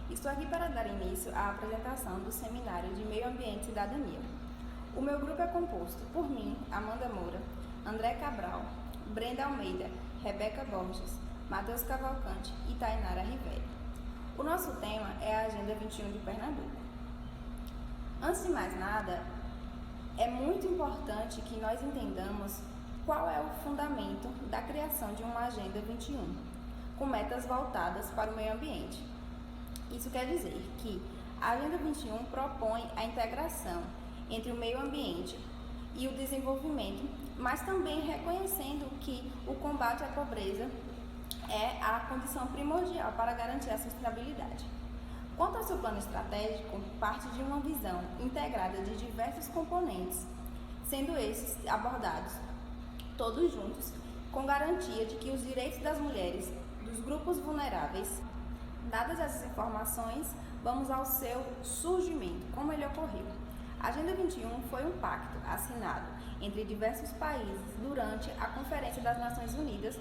Estou aqui para dar início à apresentação do Seminário de Meio Ambiente e Cidadania. O meu grupo é composto por mim, Amanda Moura, André Cabral, Brenda Almeida, Rebeca Borges, Matheus Cavalcante e Tainara Rivera. O nosso tema é a Agenda 21 de Pernambuco. Antes de mais nada, é muito importante que nós entendamos qual é o fundamento da criação de uma Agenda 21, com metas voltadas para o meio ambiente. Isso quer dizer que a Agenda 21 propõe a integração entre o meio ambiente e o desenvolvimento, mas também reconhecendo que o combate à pobreza é a condição primordial para garantir a sustentabilidade. Quanto ao seu plano estratégico, parte de uma visão integrada de diversos componentes, sendo esses abordados todos juntos, com garantia de que os direitos das mulheres, dos grupos vulneráveis. Dadas essas informações, vamos ao seu surgimento, como ele ocorreu. A Agenda 21 foi um pacto assinado entre diversos países durante a Conferência das Nações Unidas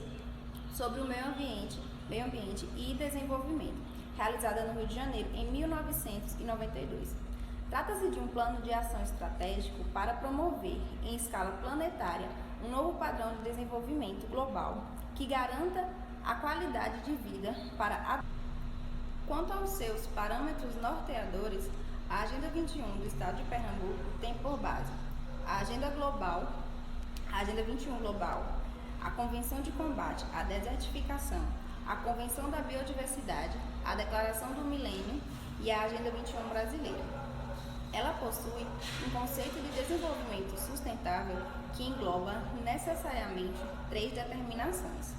sobre o meio ambiente e desenvolvimento, realizada no Rio de Janeiro em 1992. Trata-se de um plano de ação estratégico para promover, em escala planetária, um novo padrão de desenvolvimento global que garanta a qualidade de vida para a... Quanto aos seus parâmetros norteadores, a Agenda 21 do Estado de Pernambuco tem por base a Agenda 21 Global, a Convenção de Combate à Desertificação, a Convenção da Biodiversidade, a Declaração do Milênio e a Agenda 21 brasileira. Ela possui um conceito de desenvolvimento sustentável que engloba necessariamente 3 determinações.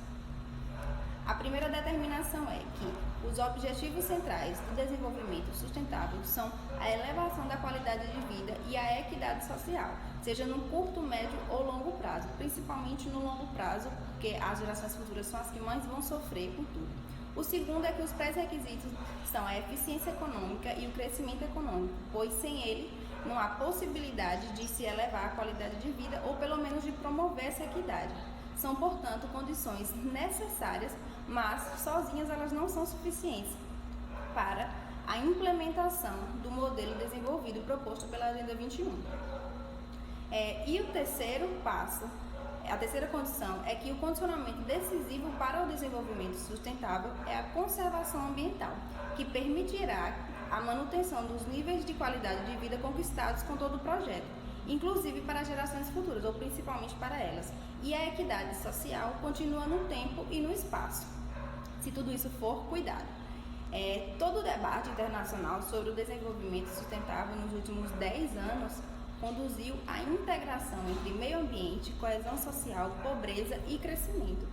A primeira determinação é que os objetivos centrais do desenvolvimento sustentável são a elevação da qualidade de vida e a equidade social, seja no curto, médio ou longo prazo, principalmente no longo prazo, porque as gerações futuras são as que mais vão sofrer com tudo. O segundo é que os pré-requisitos são a eficiência econômica e o crescimento econômico, pois sem ele não há possibilidade de se elevar a qualidade de vida ou pelo menos de promover essa equidade. São, portanto, condições necessárias, mas sozinhas elas não são suficientes para a implementação do modelo desenvolvido proposto pela Agenda 21. E o terceiro passo, a terceira condição é que o condicionamento decisivo para o desenvolvimento sustentável é a conservação ambiental, que permitirá a manutenção dos níveis de qualidade de vida conquistados com todo o projeto, inclusive para as gerações futuras, ou principalmente para elas. E a equidade social continua no tempo e no espaço, se tudo isso for cuidado. Todo o debate internacional sobre o desenvolvimento sustentável nos últimos 10 anos conduziu à integração entre meio ambiente, coesão social, pobreza e crescimento.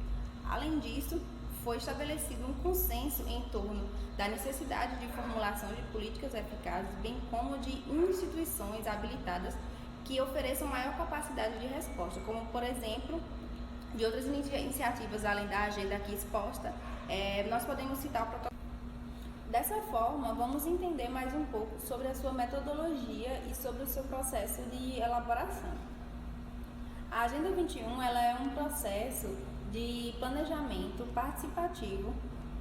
Além disso, foi estabelecido um consenso em torno da necessidade de formulação de políticas eficazes, bem como de instituições habilitadas que ofereçam maior capacidade de resposta, como, por exemplo, de outras iniciativas além da agenda aqui exposta, nós podemos citar o protocolo. Dessa forma, vamos entender mais um pouco sobre a sua metodologia e sobre o seu processo de elaboração. A Agenda 21 ela é um processo de planejamento participativo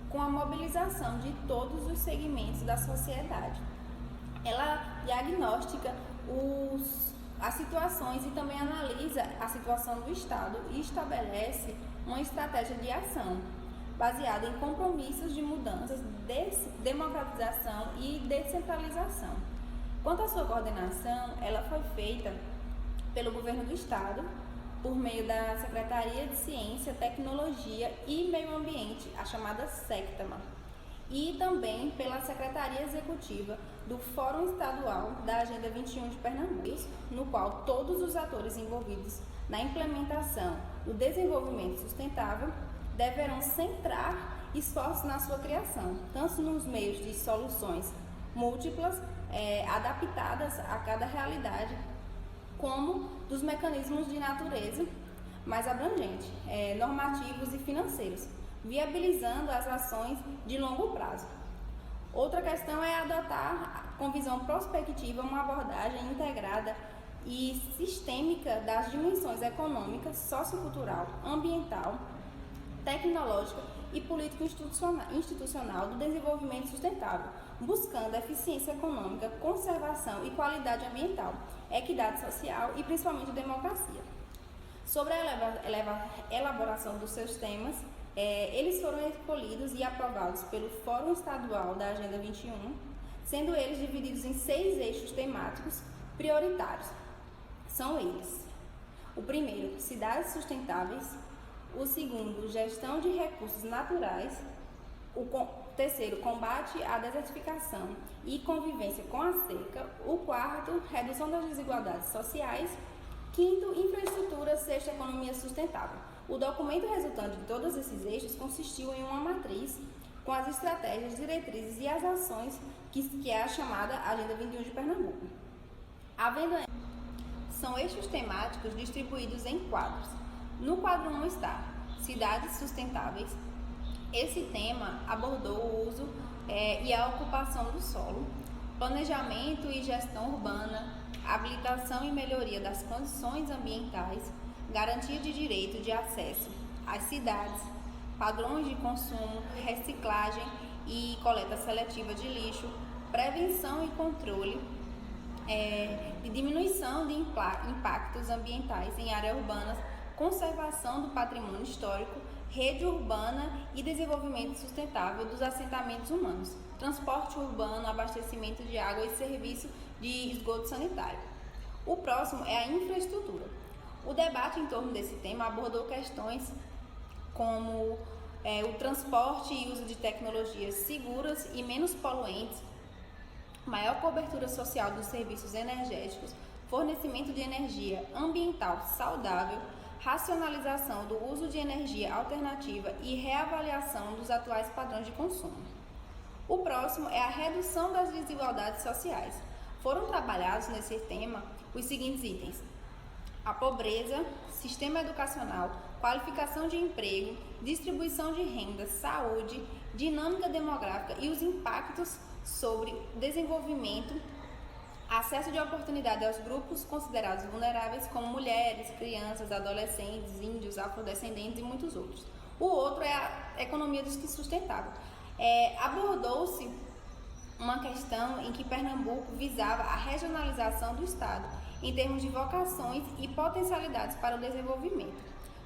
com a mobilização de todos os segmentos da sociedade. Ela diagnostica as situações e também analisa a situação do Estado e estabelece uma estratégia de ação baseada em compromissos de mudanças, democratização e descentralização. Quanto à sua coordenação, ela foi feita pelo Governo do Estado, por meio da Secretaria de Ciência, Tecnologia e Meio Ambiente, a chamada SECTAMA, e também pela Secretaria Executiva do Fórum Estadual da Agenda 21 de Pernambuco, no qual todos os atores envolvidos na implementação do desenvolvimento sustentável deverão centrar esforços na sua criação, tanto nos meios de soluções múltiplas, adaptadas a cada realidade, como dos mecanismos de natureza mais abrangente, normativos e financeiros, viabilizando as ações de longo prazo. Outra questão é adotar, com visão prospectiva, uma abordagem integrada e sistêmica das dimensões econômica, sociocultural, ambiental, tecnológica e político-institucional do desenvolvimento sustentável, buscando eficiência econômica, conservação e qualidade ambiental, equidade social e principalmente democracia. Sobre a elaboração dos seus temas, eles foram escolhidos e aprovados pelo Fórum Estadual da Agenda 21, sendo eles divididos em 6 eixos temáticos prioritários. São eles: o primeiro, cidades sustentáveis; o segundo, gestão de recursos naturais; o terceiro, combate à desertificação e convivência com a seca; o quarto, redução das desigualdades sociais; quinto, infraestrutura; sexto, economia sustentável. O documento resultante de todos esses eixos consistiu em uma matriz com as estratégias, diretrizes e as ações que é a chamada Agenda 21 de Pernambuco. São eixos temáticos distribuídos em quadros. No quadro 1 está Cidades Sustentáveis. Esse tema abordou o uso e a ocupação do solo, planejamento e gestão urbana, habilitação e melhoria das condições ambientais, garantia de direito de acesso às cidades, padrões de consumo, reciclagem e coleta seletiva de lixo, prevenção e controle de diminuição de impactos ambientais em áreas urbanas, conservação do patrimônio histórico, rede urbana e desenvolvimento sustentável dos assentamentos humanos, transporte urbano, abastecimento de água e serviço de esgoto sanitário. O próximo é a infraestrutura. O debate em torno desse tema abordou questões como o transporte e uso de tecnologias seguras e menos poluentes, maior cobertura social dos serviços energéticos, fornecimento de energia ambiental saudável, racionalização do uso de energia alternativa e reavaliação dos atuais padrões de consumo. O próximo é a redução das desigualdades sociais. Foram trabalhados nesse tema os seguintes itens: a pobreza, sistema educacional, qualificação de emprego, distribuição de renda, saúde, dinâmica demográfica e os impactos sobre desenvolvimento, acesso de oportunidade aos grupos considerados vulneráveis, como mulheres, crianças, adolescentes, índios, afrodescendentes e muitos outros. O outro é a economia sustentável. Abordou-se uma questão em que Pernambuco visava a regionalização do Estado, em termos de vocações e potencialidades para o desenvolvimento.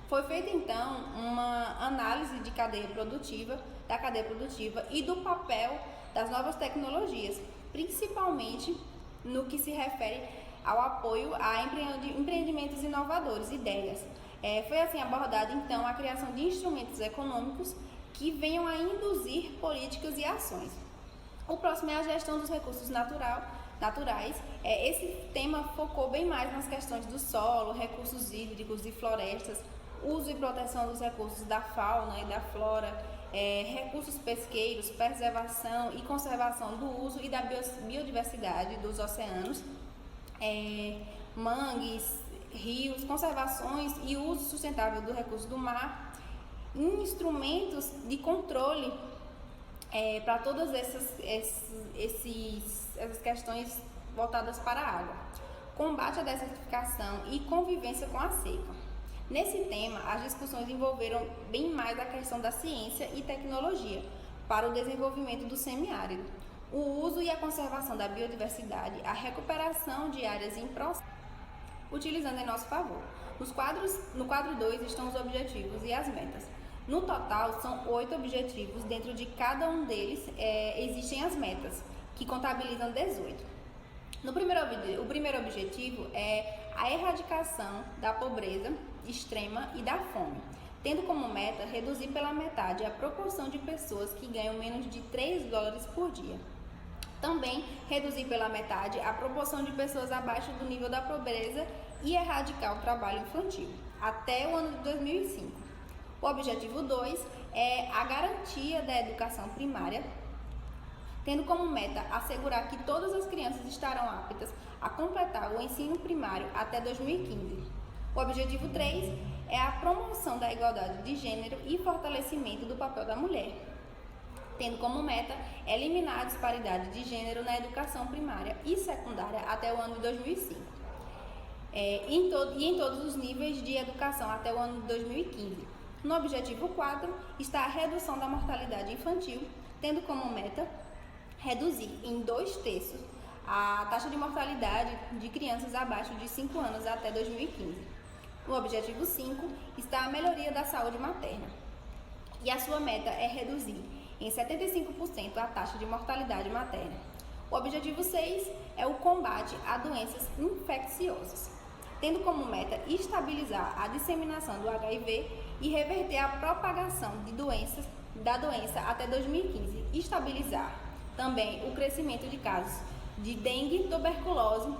Foi feita, então, uma análise da cadeia produtiva e do papel das novas tecnologias, principalmente no que se refere ao apoio a empreendimentos inovadores, ideias. Foi assim abordada, então, a criação de instrumentos econômicos que venham a induzir políticas e ações. O próximo é a gestão dos recursos naturais. Esse tema focou bem mais nas questões do solo, recursos hídricos e florestas, uso e proteção dos recursos da fauna e da flora, recursos pesqueiros, preservação e conservação do uso e da biodiversidade dos oceanos, mangues, rios, conservações e uso sustentável do recurso do mar, instrumentos de controle para todas essas questões voltadas para a água, combate à desertificação e convivência com a seca. Nesse tema, as discussões envolveram bem mais a questão da ciência e tecnologia para o desenvolvimento do semiárido, o uso e a conservação da biodiversidade, a recuperação de áreas em processo, utilizando em nosso favor. No quadro 2 estão os objetivos e as metas. No total, são 8 objetivos, dentro de cada um deles existem as metas, que contabilizam 18. O primeiro objetivo é a erradicação da pobreza extrema e da fome, tendo como meta reduzir pela metade a proporção de pessoas que ganham menos de $3 por dia. Também reduzir pela metade a proporção de pessoas abaixo do nível da pobreza e erradicar o trabalho infantil, até o ano de 2005. O objetivo 2 é a garantia da educação primária, tendo como meta assegurar que todas as crianças estarão aptas a completar o ensino primário até 2015. O objetivo 3 é a promoção da igualdade de gênero e fortalecimento do papel da mulher, tendo como meta eliminar a disparidade de gênero na educação primária e secundária até o ano de 2005, em todos os níveis de educação até o ano de 2015. No objetivo 4 está a redução da mortalidade infantil, tendo como meta reduzir em 2/3 a taxa de mortalidade de crianças abaixo de 5 anos até 2015. No objetivo 5 está a melhoria da saúde materna, e a sua meta é reduzir em 75% a taxa de mortalidade materna. O objetivo 6 é o combate a doenças infecciosas, tendo como meta estabilizar a disseminação do HIV e reverter a propagação da doença até 2015, estabilizar também o crescimento de casos de dengue, tuberculose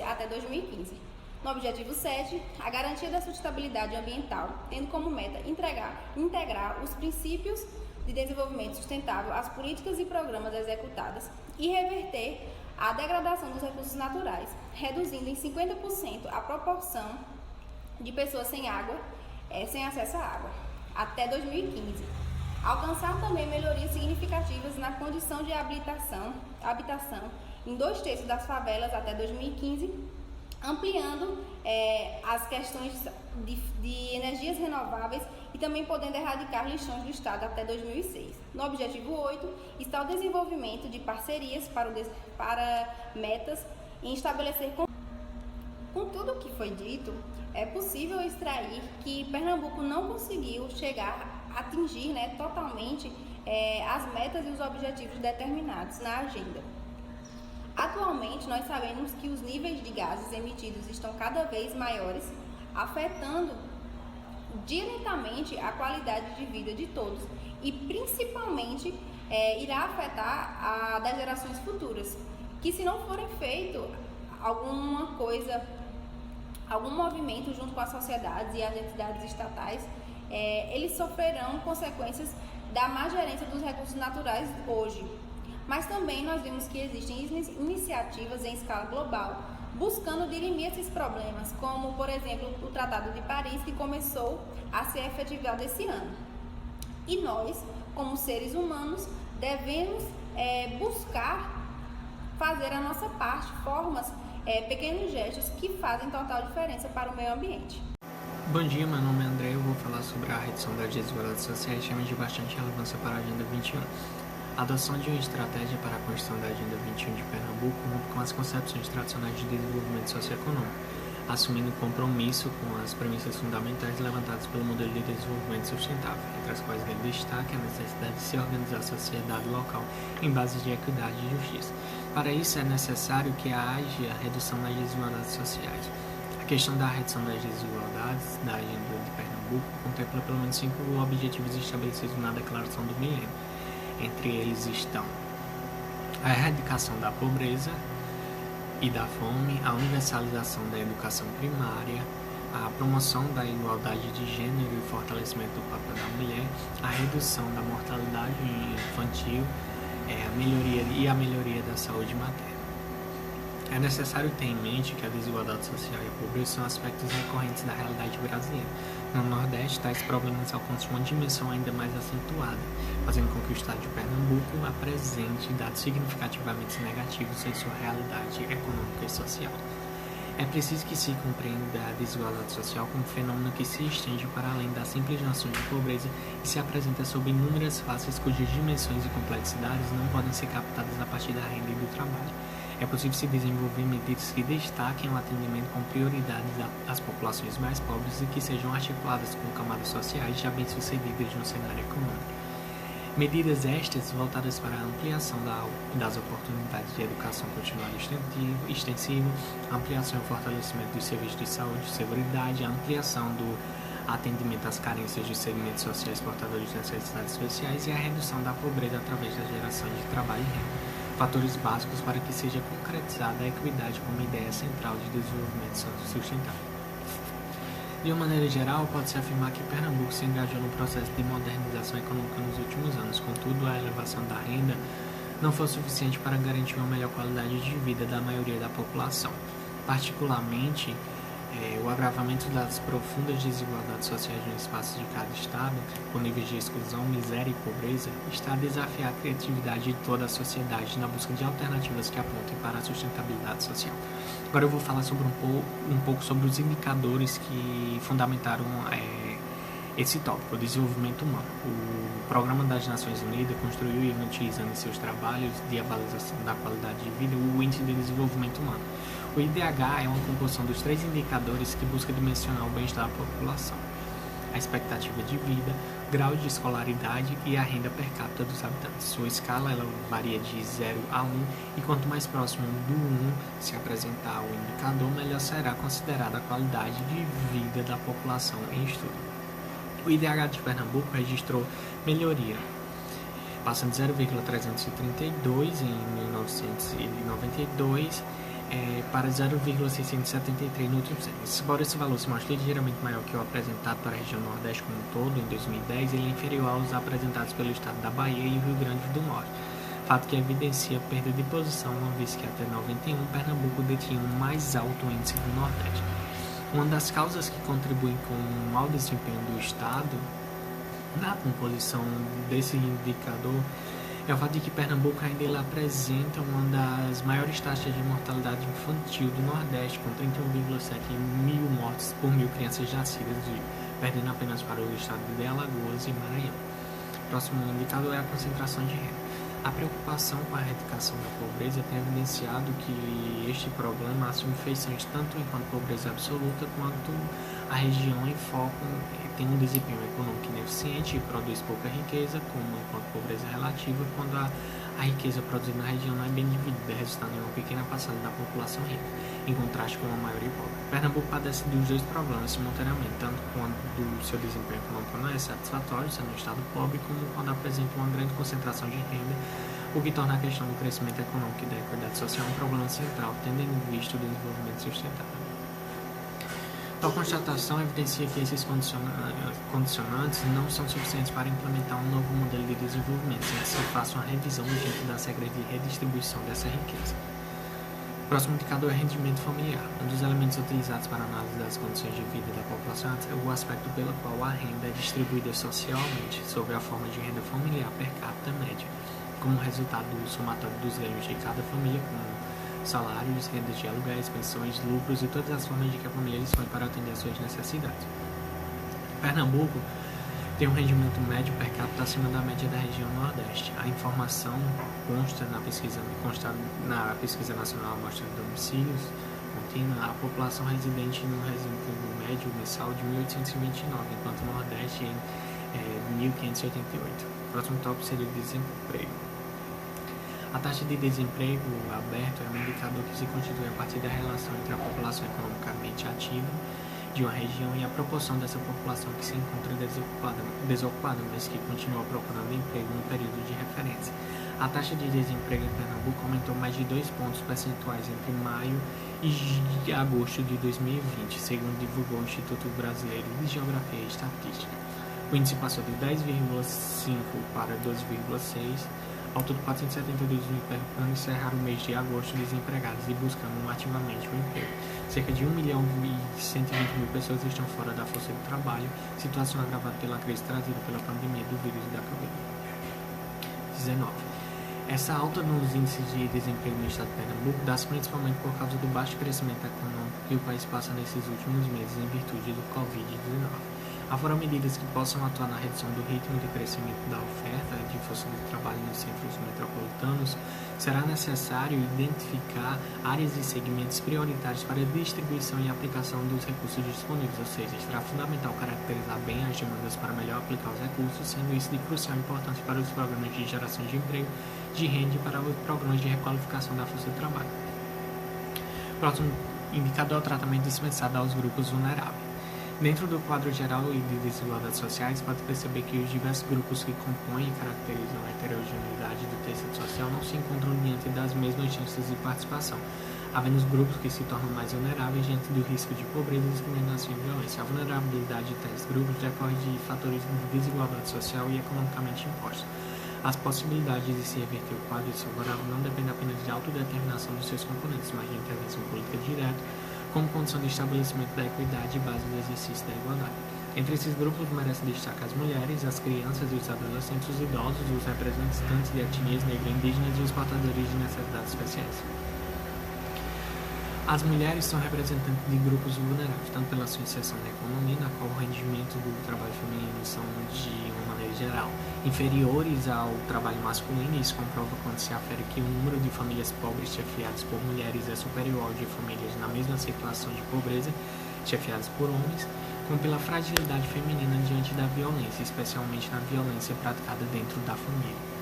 até 2015. No objetivo 7, a garantia da sustentabilidade ambiental, tendo como meta integrar os princípios de desenvolvimento sustentável às políticas e programas executadas e reverter a degradação dos recursos naturais, reduzindo em 50% a proporção de pessoas sem acesso à água, até 2015. Alcançar também melhorias significativas na condição de habitação em 2/3 das favelas até 2015, ampliando as questões de energias renováveis e também podendo erradicar lixões do Estado até 2006. No objetivo 8 está o desenvolvimento de parcerias para metas em estabelecer. Com tudo o que foi dito, é possível extrair que Pernambuco não conseguiu atingir totalmente as metas e os objetivos determinados na agenda. Atualmente, nós sabemos que os níveis de gases emitidos estão cada vez maiores, afetando diretamente a qualidade de vida de todos e principalmente irá afetar a das gerações futuras, que se não forem feito algum movimento junto com as sociedades e as entidades estatais, eles sofrerão consequências da má gerência dos recursos naturais hoje. Mas também nós vimos que existem iniciativas em escala global buscando dirimir esses problemas, como, por exemplo, o Tratado de Paris, que começou a ser efetivado esse ano. E nós, como seres humanos, devemos buscar fazer a nossa parte, pequenos gestos que fazem total diferença para o meio ambiente. Bom dia, meu nome é André, eu vou falar sobre a redução das desigualdades sociais, tema de bastante relevância para a Agenda 21. A adoção de uma estratégia para a construção da Agenda 21 de Pernambuco rompe com as concepções tradicionais de desenvolvimento socioeconômico, assumindo compromisso com as premissas fundamentais levantadas pelo modelo de desenvolvimento sustentável, entre as quais deve destaque a necessidade de se organizar a sociedade local em bases de equidade e justiça. Para isso, é necessário que haja a redução das desigualdades sociais. A questão da redução das desigualdades da Agenda de Pernambuco contempla pelo menos 5 objetivos estabelecidos na Declaração do Milênio. Entre eles estão a erradicação da pobreza e da fome, a universalização da educação primária, a promoção da igualdade de gênero e fortalecimento do papel da mulher, a redução da mortalidade infantil, a melhoria da saúde materna. É necessário ter em mente que a desigualdade social e a pobreza são aspectos recorrentes da realidade brasileira. No Nordeste, tais problemas alcançam uma dimensão ainda mais acentuada, fazendo com que o estado de Pernambuco apresente dados significativamente negativos em sua realidade econômica e social. É preciso que se compreenda a desigualdade social como um fenômeno que se estende para além da simples noção de pobreza e se apresenta sob inúmeras faces cujas dimensões e complexidades não podem ser captadas a partir da renda e do trabalho. É possível se desenvolver medidas que destaquem o atendimento com prioridade às populações mais pobres e que sejam articuladas com camadas sociais já bem-sucedidas no cenário econômico. Medidas estas voltadas para a ampliação das oportunidades de educação continuada extensiva, ampliação e fortalecimento dos serviços de saúde e seguridade, a ampliação do atendimento às carências de segmentos sociais portadores de necessidades sociais e a redução da pobreza através da geração de trabalho e renda. Fatores básicos para que seja concretizada a equidade como ideia central de desenvolvimento sustentável. De uma maneira geral, pode-se afirmar que Pernambuco se engajou no processo de modernização econômica nos últimos anos. Contudo, a elevação da renda não foi suficiente para garantir uma melhor qualidade de vida da maioria da população. Particularmente, o agravamento das profundas desigualdades sociais no espaço de cada estado, com níveis de exclusão, miséria e pobreza, está a desafiar a criatividade de toda a sociedade na busca de alternativas que apontem para a sustentabilidade social. Agora eu vou falar sobre um pouco sobre os indicadores que fundamentaram esse tópico, o desenvolvimento humano. O Programa das Nações Unidas construiu e vem utilizando em seus trabalhos de avaliação da qualidade de vida o Índice de Desenvolvimento Humano. O IDH é uma composição dos 3 indicadores que busca dimensionar o bem-estar da população: a expectativa de vida, grau de escolaridade e a renda per capita dos habitantes. Sua escala ela varia de 0 a 1 e quanto mais próximo do 1 se apresentar o indicador, melhor será considerada a qualidade de vida da população em estudo. O IDH de Pernambuco registrou melhoria, passando de 0,332 em 1992 para 0,673 no último ano. Embora esse valor se mostre ligeiramente maior que o apresentado para a região Nordeste como um todo, em 2010, ele é inferior aos apresentados pelo estado da Bahia e o Rio Grande do Norte, fato que evidencia perda de posição, uma vez que até 91 Pernambuco detinha o mais alto índice do Nordeste. Uma das causas que contribuem com o mau desempenho do Estado na composição desse indicador é o fato de que Pernambuco ainda ele apresenta uma das maiores taxas de mortalidade infantil do Nordeste, com 31,7 mil mortes por mil crianças nascidas, perdendo apenas para o estado de Alagoas e Maranhão. O próximo indicador é a concentração de renda. A preocupação com a erradicação da pobreza tem evidenciado que este problema assume feições tanto enquanto pobreza absoluta quanto a região em foco tem um desempenho econômico ineficiente e produz pouca riqueza, como enquanto pobreza relativa, quando a riqueza produzida na região não é bem dividida, resultando em uma pequena parcela da população rica, em contraste com a maioria pobre. Pernambuco padece dos dois problemas simultaneamente, tanto quando o seu desempenho econômico não é satisfatório, sendo um estado pobre, como quando apresenta uma grande concentração de renda, o que torna a questão do crescimento econômico e da equidade social um problema central, tendo em vista o desenvolvimento sustentável. Tal constatação evidencia que esses condicionantes não são suficientes para implementar um novo modelo de desenvolvimento, sem que se faça uma revisão urgente das regras de redistribuição dessa riqueza. O próximo indicador é rendimento familiar. Um dos elementos utilizados para a análise das condições de vida da população é o aspecto pelo qual a renda é distribuída socialmente, sob a forma de renda familiar per capita média, como resultado do somatório dos ganhos de cada família, com salários, rendas de aluguéis, pensões, lucros e todas as formas de que a família dispõe para atender às suas necessidades. Pernambuco tem um rendimento médio per capita acima da média da região Nordeste. A informação consta na pesquisa nacional Amostra de Domicílios contínua a população residente no rendimento médio mensal de 1.829, enquanto o Nordeste em 1.588. O próximo tópico seria o desemprego. A taxa de desemprego aberto é um indicador que se constitui a partir da relação entre a população economicamente ativa de uma região e a proporção dessa população que se encontra desocupada, mas que continua procurando emprego no período de referência. A taxa de desemprego em Pernambuco aumentou mais de 2 pontos percentuais entre maio e agosto de 2020, segundo divulgou o Instituto Brasileiro de Geografia e Estatística. O índice passou de 10,5 para 12,6. Ao todo, 472 mil pernambucanos encerraram o mês de agosto desempregados e buscando ativamente um emprego. Cerca de 1.120.000 pessoas estão fora da força de trabalho, situação agravada pela crise trazida pela pandemia do vírus da Covid-19. Essa alta nos índices de desemprego no estado de Pernambuco dá-se principalmente por causa do baixo crescimento econômico que o país passa nesses últimos meses em virtude do Covid-19. Afora medidas que possam atuar na redução do ritmo de crescimento da oferta de força de trabalho nos centros metropolitanos, será necessário identificar áreas e segmentos prioritários para a distribuição e aplicação dos recursos disponíveis, ou seja, será fundamental caracterizar bem as demandas para melhor aplicar os recursos, sendo isso de crucial importância para os programas de geração de emprego, de renda e para os programas de requalificação da força de trabalho. O próximo indicador é o tratamento dispensado aos grupos vulneráveis. Dentro do quadro geral e de desigualdades sociais, pode perceber que os diversos grupos que compõem e caracterizam a heterogeneidade do tecido social não se encontram diante das mesmas chances de participação, havendo os grupos que se tornam mais vulneráveis diante do risco de pobreza, discriminação e violência. A vulnerabilidade de tais grupos decorre de fatores de desigualdade social e economicamente impostos. As possibilidades de se reverter o quadro desfavorável não dependem apenas de autodeterminação dos seus componentes, mas de intervenção política direta, como condição de estabelecimento da equidade e base do exercício da igualdade. Entre esses grupos merecem destaque as mulheres, as crianças e os adolescentes, os idosos, os representantes de etnias negras e indígenas e os portadores de necessidades especiais. As mulheres são representantes de grupos vulneráveis, tanto pela sua inserção na economia, na qual o rendimento do trabalho feminino são, de uma maneira geral, inferiores ao trabalho masculino. Isso comprova quando se afere que o número de famílias pobres chefiadas por mulheres é superior ao de famílias na mesma situação de pobreza, chefiadas por homens, como pela fragilidade feminina diante da violência, especialmente na violência praticada dentro da família.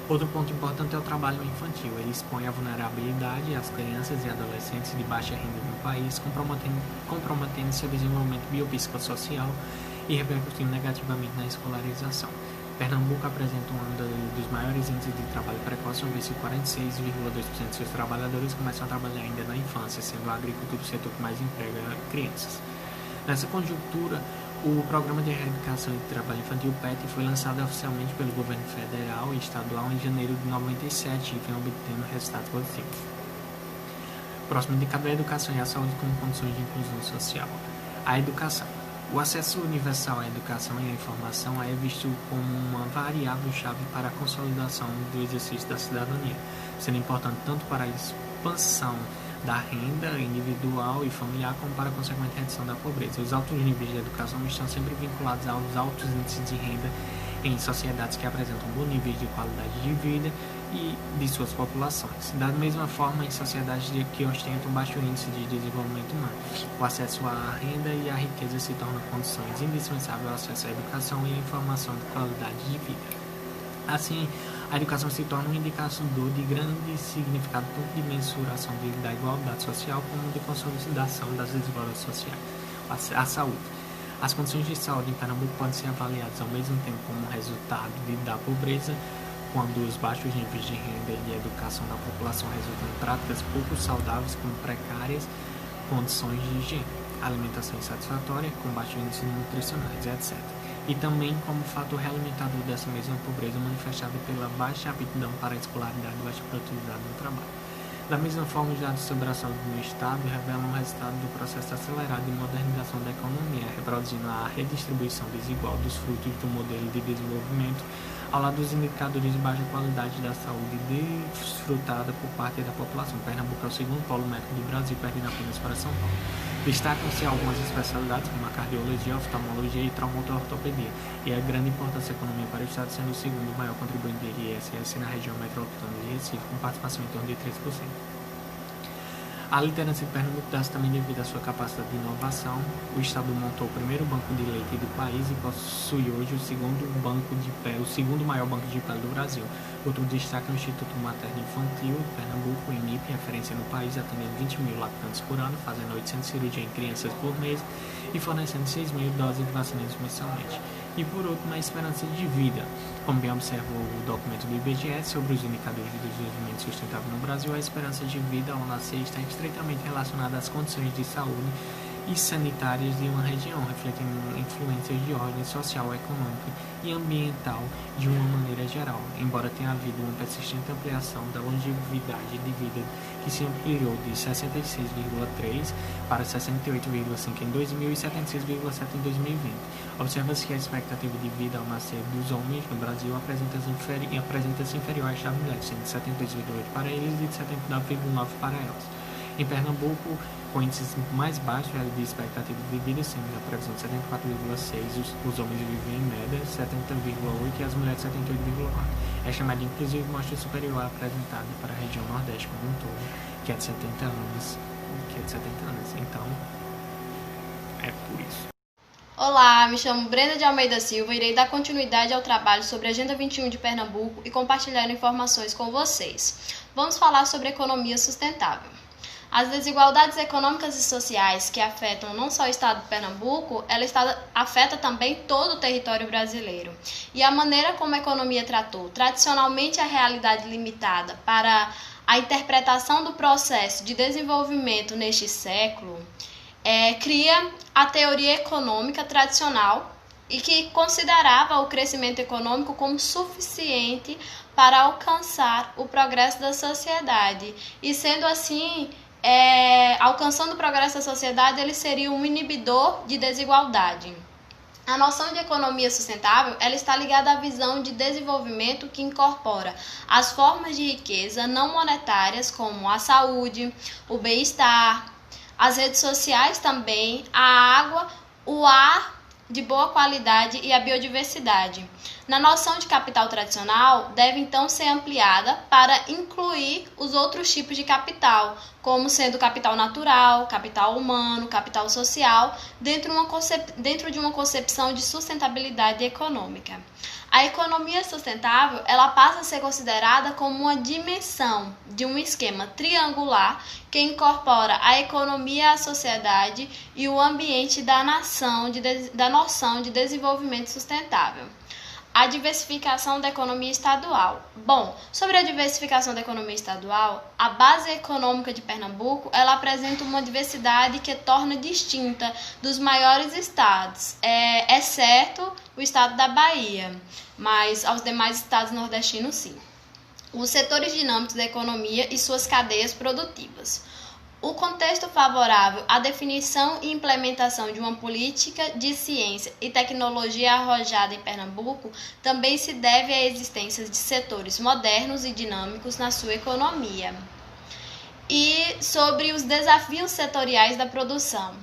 Outro ponto importante é o trabalho infantil. Ele expõe a vulnerabilidade às crianças e adolescentes de baixa renda no país, comprometendo seu desenvolvimento biopsicossocial e repercutindo negativamente na escolarização. Pernambuco apresenta um dos maiores índices de trabalho precoce, onde 46,2% de seus trabalhadores começam a trabalhar ainda na infância, sendo a agricultura o setor que mais emprega crianças. Nessa conjuntura, o Programa de Erradicação de Trabalho Infantil, PET, foi lançado oficialmente pelo governo federal e estadual em janeiro de 1997 e vem obtendo resultados positivos. Próximo indicador é a educação e a saúde como condições de inclusão social. A educação. O acesso universal à educação e à informação é visto como uma variável-chave para a consolidação do exercício da cidadania, sendo importante tanto para a expansão da renda individual e familiar, como para a consequente redução da pobreza. Os altos níveis de educação estão sempre vinculados aos altos índices de renda em sociedades que apresentam bons níveis de qualidade de vida e de suas populações. Da mesma forma, em sociedades que ostentam baixo índice de desenvolvimento humano, o acesso à renda e à riqueza se tornam condições indispensáveis ao acesso à educação e à informação de qualidade de vida. Assim, a educação se torna um indicador de grande significado tanto de mensuração da igualdade social como de consolidação das desigualdades sociais. A saúde. As condições de saúde em Pernambuco podem ser avaliadas ao mesmo tempo como resultado da pobreza, quando os baixos níveis de renda e de educação da população resultam em práticas pouco saudáveis como precárias, condições de higiene, alimentação insatisfatória, com baixos índices nutricionais, etc. E também como fator realimentador dessa mesma pobreza manifestada pela baixa aptidão para a escolaridade e baixa produtividade no trabalho. Da mesma forma, os dados sobre a saúde no Estado revelam o resultado do processo acelerado de modernização da economia, reproduzindo a redistribuição desigual dos frutos do modelo de desenvolvimento, ao lado dos indicadores de baixa qualidade da saúde desfrutada por parte da população. Pernambuco é o segundo polo médico do Brasil, perdendo apenas para São Paulo. Destacam-se algumas especialidades como a cardiologia, a oftalmologia e traumatortopedia, e a grande importância da economia para o Estado, sendo o segundo maior contribuinte de ISS na região metropolitana de Recife, com participação em torno de 3%. A liderança de Pernambuco dá-se também devido à sua capacidade de inovação. O Estado montou o primeiro banco de leite do país e possui hoje o segundo maior banco de pele do Brasil. Outro destaque é o Instituto Materno Infantil Pernambuco, IMIP, referência no país, atendendo 20 mil lactantes por ano, fazendo 800 cirurgias em crianças por mês e fornecendo 6 mil doses de vacinas mensalmente. E por último, a esperança de vida. Como bem observa o documento do IBGE sobre os indicadores de desenvolvimento sustentável no Brasil, a esperança de vida ao nascer está estreitamente relacionada às condições de saúde e sanitárias de uma região, refletindo influências de ordem social, econômica e ambiental de uma maneira geral, embora tenha havido uma persistente ampliação da longevidade de vida que se ampliou de 66,3 para 68,5 em 2000 e 76,7 em 2020. Observa-se que a expectativa de vida ao nascer dos homens no Brasil apresenta-se inferior às das mulheres, sendo de 72,8 para eles e de 79,9 para elas. Em Pernambuco, com índices mais baixos de expectativa de vida, sendo a previsão de 74,6, os homens vivem em média 70,8 e as mulheres 78,4. Esta média, inclusive, mostra superior à apresentada para a região Nordeste como um todo, que é de 70 anos. Então, é por isso. Olá, me chamo Brenda de Almeida Silva e irei dar continuidade ao trabalho sobre a Agenda 21 de Pernambuco e compartilhar informações com vocês. Vamos falar sobre economia sustentável. As desigualdades econômicas e sociais que afetam não só o estado de Pernambuco, afeta também todo o território brasileiro. E a maneira como a economia tratou tradicionalmente a realidade limitada para a interpretação do processo de desenvolvimento neste século, cria a teoria econômica tradicional e que considerava o crescimento econômico como suficiente para alcançar o progresso da sociedade. E sendo assim, alcançando o progresso da sociedade, ele seria um inibidor de desigualdade. A noção de economia sustentável, ela está ligada à visão de desenvolvimento que incorpora as formas de riqueza não monetárias, como a saúde, o bem-estar, as redes sociais também, a água, o ar de boa qualidade e a biodiversidade. Na noção de capital tradicional, deve então ser ampliada para incluir os outros tipos de capital, como sendo capital natural, capital humano, capital social, dentro de uma concepção de sustentabilidade econômica. A economia sustentável, ela passa a ser considerada como uma dimensão de um esquema triangular que incorpora a economia, a sociedade e o ambiente da noção de desenvolvimento sustentável. A diversificação da economia estadual. Bom, sobre a diversificação da economia estadual, a base econômica de Pernambuco, ela apresenta uma diversidade que torna distinta dos maiores estados, exceto o estado da Bahia, mas aos demais estados nordestinos sim. Os setores dinâmicos da economia e suas cadeias produtivas. O contexto favorável à definição e implementação de uma política de ciência e tecnologia arrojada em Pernambuco também se deve à existência de setores modernos e dinâmicos na sua economia. E sobre os desafios setoriais da produção.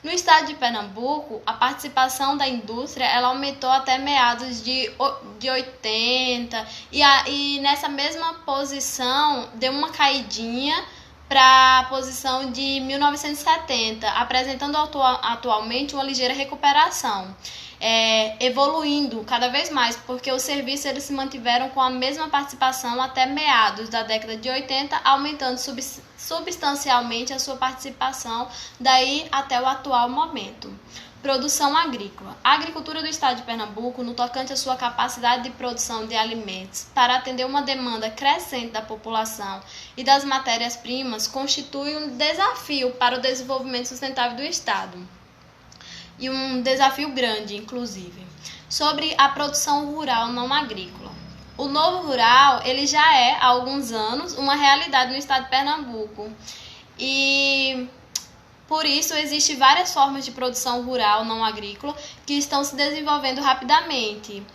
No estado de Pernambuco, a participação da indústria ela aumentou até meados de 80 e nessa mesma posição deu uma caidinha para a posição de 1970, apresentando atualmente uma ligeira recuperação, evoluindo cada vez mais, porque os serviços eles se mantiveram com a mesma participação até meados da década de 80, aumentando substancialmente a sua participação daí até o atual momento. Produção agrícola. A agricultura do estado de Pernambuco, no tocante à sua capacidade de produção de alimentos para atender uma demanda crescente da população e das matérias-primas, constitui um desafio para o desenvolvimento sustentável do estado. E um desafio grande, inclusive. Sobre a produção rural não agrícola. O novo rural, ele já é, há alguns anos, uma realidade no estado de Pernambuco. E por isso, existem várias formas de produção rural não agrícola que estão se desenvolvendo rapidamente,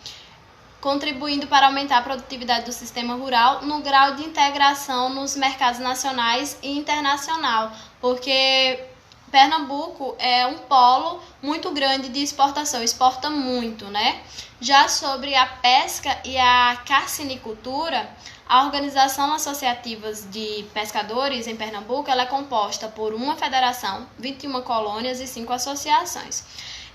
contribuindo para aumentar a produtividade do sistema rural no grau de integração nos mercados nacionais e internacional, porque Pernambuco é um polo muito grande de exportação, exporta muito, né? Já sobre a pesca e a carcinicultura, a Organização Associativa de Pescadores em Pernambuco ela é composta por uma federação, 21 colônias e 5 associações.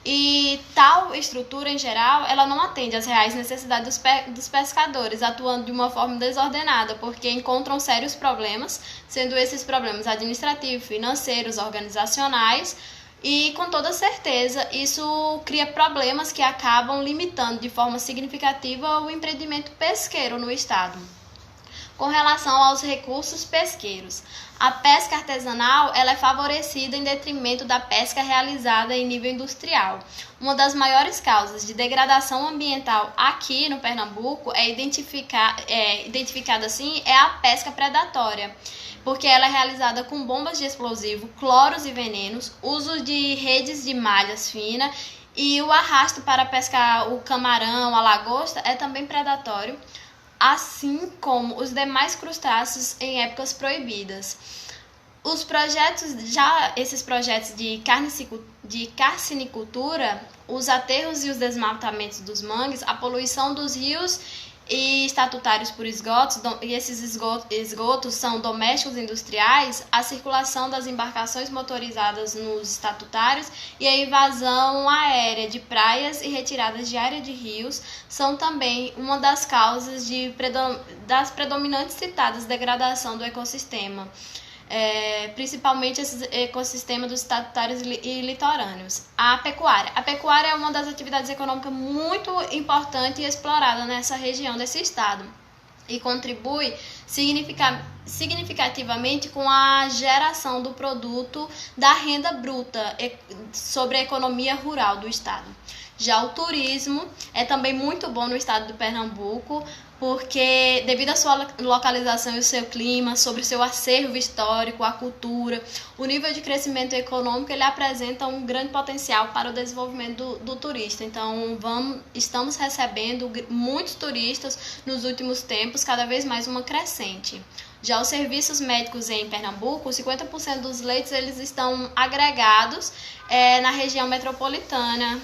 E tal estrutura, em geral, ela não atende às reais necessidades dos pescadores, atuando de uma forma desordenada, porque encontram sérios problemas, sendo esses problemas administrativos, financeiros, organizacionais, e com toda certeza isso cria problemas que acabam limitando de forma significativa o empreendimento pesqueiro no estado. Com relação aos recursos pesqueiros, a pesca artesanal ela é favorecida em detrimento da pesca realizada em nível industrial. Uma das maiores causas de degradação ambiental aqui no Pernambuco identificada assim é a pesca predatória, porque ela é realizada com bombas de explosivo, cloros e venenos, uso de redes de malhas finas e o arrasto para pescar o camarão, a lagosta é também predatório, assim como os demais crustáceos em épocas proibidas. Esses projetos de carcinicultura, os aterros e os desmatamentos dos mangues, a poluição dos rios e estatutários por esgotos, e esses esgotos são domésticos e industriais, a circulação das embarcações motorizadas nos estatutários e a invasão aérea de praias e retiradas de área de rios são também uma das causas das predominantes citadas degradação do ecossistema. Principalmente esse ecossistema dos estatutários e litorâneos. A pecuária é uma das atividades econômicas muito importante e explorada nessa região desse estado e contribui significativamente com a geração do produto da renda bruta sobre a economia rural do estado. Já o turismo é também muito bom no estado de Pernambuco, porque devido à sua localização e o seu clima, sobre o seu acervo histórico, a cultura, o nível de crescimento econômico, ele apresenta um grande potencial para o desenvolvimento do turista. Então, estamos recebendo muitos turistas nos últimos tempos, cada vez mais uma crescente. Já os serviços médicos em Pernambuco, 50% dos leitos eles estão agregados na região metropolitana,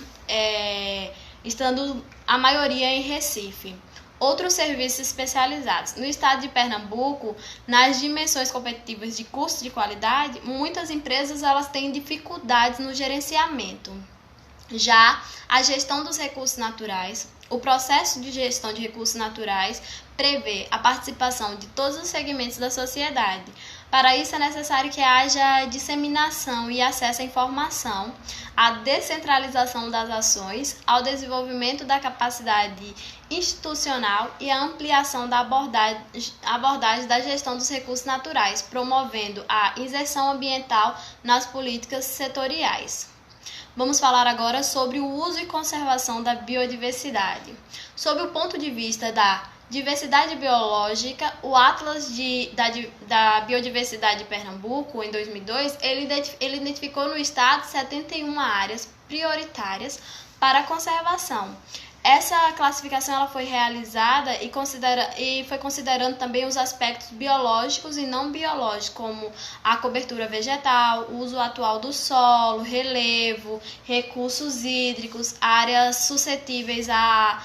estando a maioria em Recife. Outros serviços especializados. No estado de Pernambuco, nas dimensões competitivas de custo de qualidade, muitas empresas elas têm dificuldades no gerenciamento. Já a gestão dos recursos naturais, o processo de gestão de recursos naturais prevê a participação de todos os segmentos da sociedade. Para isso é necessário que haja disseminação e acesso à informação, a descentralização das ações, ao desenvolvimento da capacidade institucional e a ampliação da abordagem da gestão dos recursos naturais, promovendo a inserção ambiental nas políticas setoriais. Vamos falar agora sobre o uso e conservação da biodiversidade. Sob o ponto de vista da diversidade biológica, o Atlas da Biodiversidade de Pernambuco, em 2002, ele identificou no estado 71 áreas prioritárias para a conservação. Essa classificação ela foi realizada e foi considerando também os aspectos biológicos e não biológicos, como a cobertura vegetal, o uso atual do solo, relevo, recursos hídricos, áreas suscetíveis à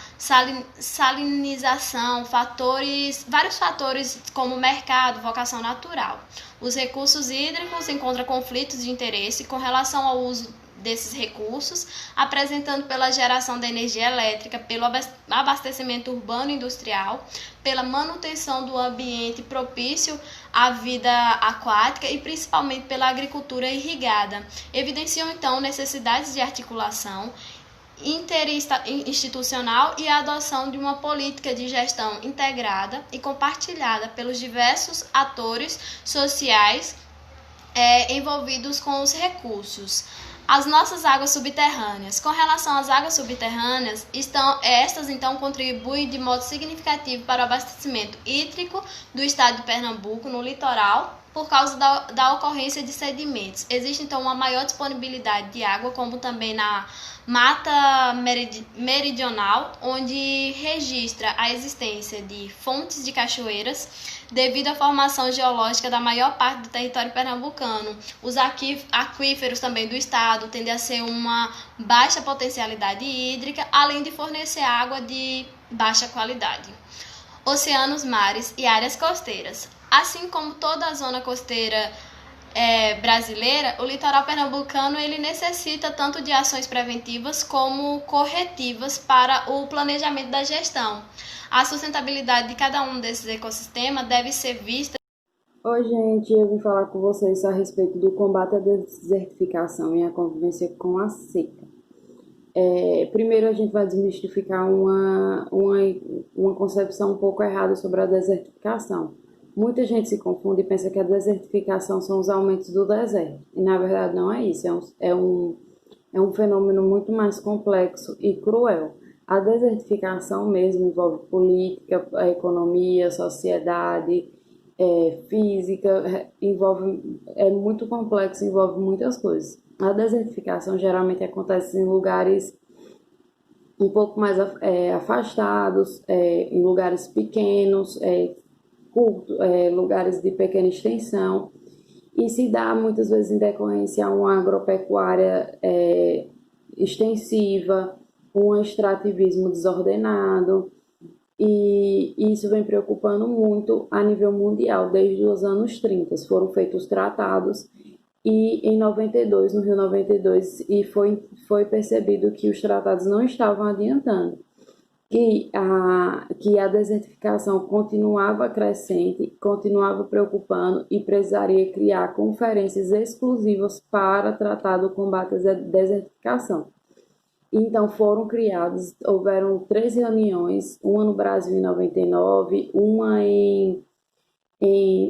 salinização, vários fatores como mercado, vocação natural. Os recursos hídricos encontram conflitos de interesse com relação ao uso desses recursos, apresentando pela geração da energia elétrica, pelo abastecimento urbano e industrial, pela manutenção do ambiente propício à vida aquática e principalmente pela agricultura irrigada. Evidenciam então necessidades de articulação interinstitucional e a adoção de uma política de gestão integrada e compartilhada pelos diversos atores sociais envolvidos com os recursos. As nossas águas subterrâneas. Com relação às águas subterrâneas, estas então contribuem de modo significativo para o abastecimento hídrico do estado de Pernambuco no litoral, por causa da ocorrência de sedimentos. Existe então uma maior disponibilidade de água, como também na Mata Meridional, onde registra a existência de fontes de cachoeiras, devido à formação geológica da maior parte do território pernambucano. Os aquíferos também do estado tendem a ser uma baixa potencialidade hídrica, além de fornecer água de baixa qualidade. Oceanos, mares e áreas costeiras. Assim como toda a zona costeira brasileira, o litoral pernambucano ele necessita tanto de ações preventivas como corretivas para o planejamento da gestão. A sustentabilidade de cada um desses ecossistemas deve ser vista. Oi, gente, eu vim falar com vocês a respeito do combate à desertificação e a convivência com a seca. Primeiro, a gente vai desmistificar uma concepção um pouco errada sobre a desertificação. Muita gente se confunde e pensa que a desertificação são os aumentos do deserto. E, na verdade, não é isso. É um fenômeno muito mais complexo e cruel. A desertificação mesmo envolve política, economia, sociedade, física, é muito complexo, envolve muitas coisas. A desertificação geralmente acontece em lugares um pouco mais afastados, em lugares pequenos, curtos, lugares de pequena extensão, e se dá muitas vezes em decorrência a uma agropecuária extensiva, um extrativismo desordenado, e isso vem preocupando muito a nível mundial desde os anos 30. Foram feitos tratados e em 92, no Rio 92, e foi percebido que os tratados não estavam adiantando, que a desertificação continuava crescente, continuava preocupando e precisaria criar conferências exclusivas para tratar do combate à desertificação. Então houveram 13 reuniões, uma no Brasil em 99, uma em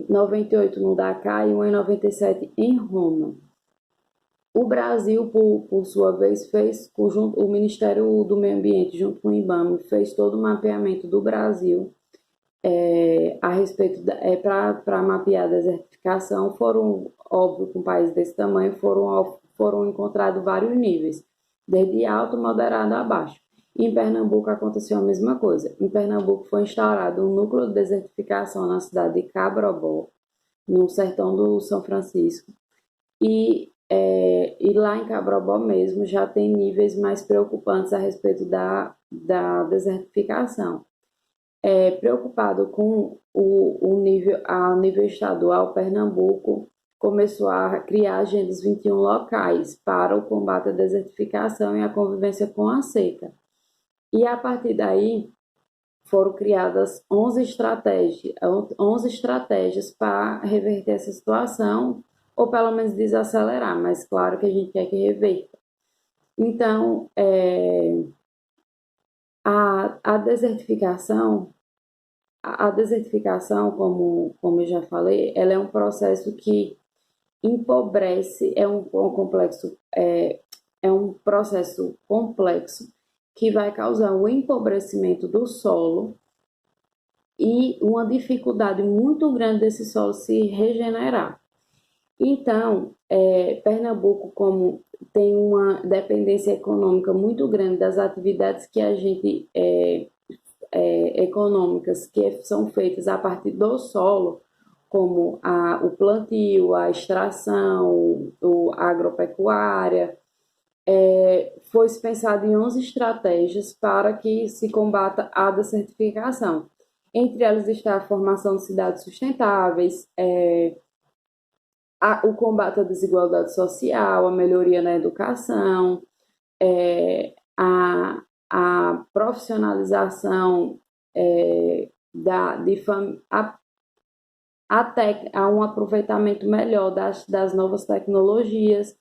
98 no Dakar e uma em 97 em Roma. O Brasil, por sua vez, fez, o Ministério do Meio Ambiente, junto com o IBAMA, fez todo o mapeamento do Brasil a respeito para mapear a desertificação. Foram, óbvio, com um país desse tamanho, foram encontrados vários níveis, desde alto, moderado a baixo. Em Pernambuco aconteceu a mesma coisa. Em Pernambuco foi instaurado um núcleo de desertificação na cidade de Cabrobó, no sertão do São Francisco, e lá em Cabrobó mesmo já tem níveis mais preocupantes a respeito da desertificação. Preocupado com a nível estadual, Pernambuco começou a criar agendas 21 locais para o combate à desertificação e a convivência com a seca. E a partir daí foram criadas 11 estratégias para reverter essa situação, ou pelo menos desacelerar, mas claro que a gente quer que reverta. Então, a desertificação, como eu já falei, ela é um processo que empobrece, é um processo complexo que vai causar um empobrecimento do solo e uma dificuldade muito grande desse solo se regenerar. Então, Pernambuco, como tem uma dependência econômica muito grande das atividades que a gente econômicas que são feitas a partir do solo, como o plantio, a extração, a agropecuária, foi pensado em 11 estratégias para que se combata a desertificação. Entre elas está a formação de cidades sustentáveis, o combate à desigualdade social, a melhoria na educação, a profissionalização a um aproveitamento melhor das novas tecnologias,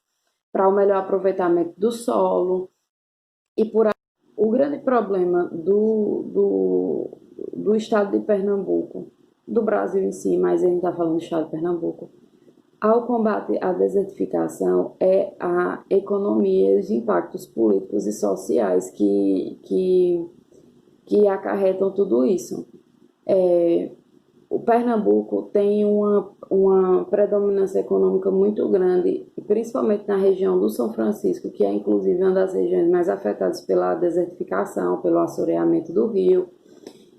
para o melhor aproveitamento do solo. E por aí, o grande problema do estado de Pernambuco, do Brasil em si, mas a gente está falando do estado de Pernambuco, ao combate à desertificação é a economia e os impactos políticos e sociais que acarretam tudo isso. O Pernambuco tem uma predominância econômica muito grande, principalmente na região do São Francisco, que é inclusive uma das regiões mais afetadas pela desertificação, pelo assoreamento do rio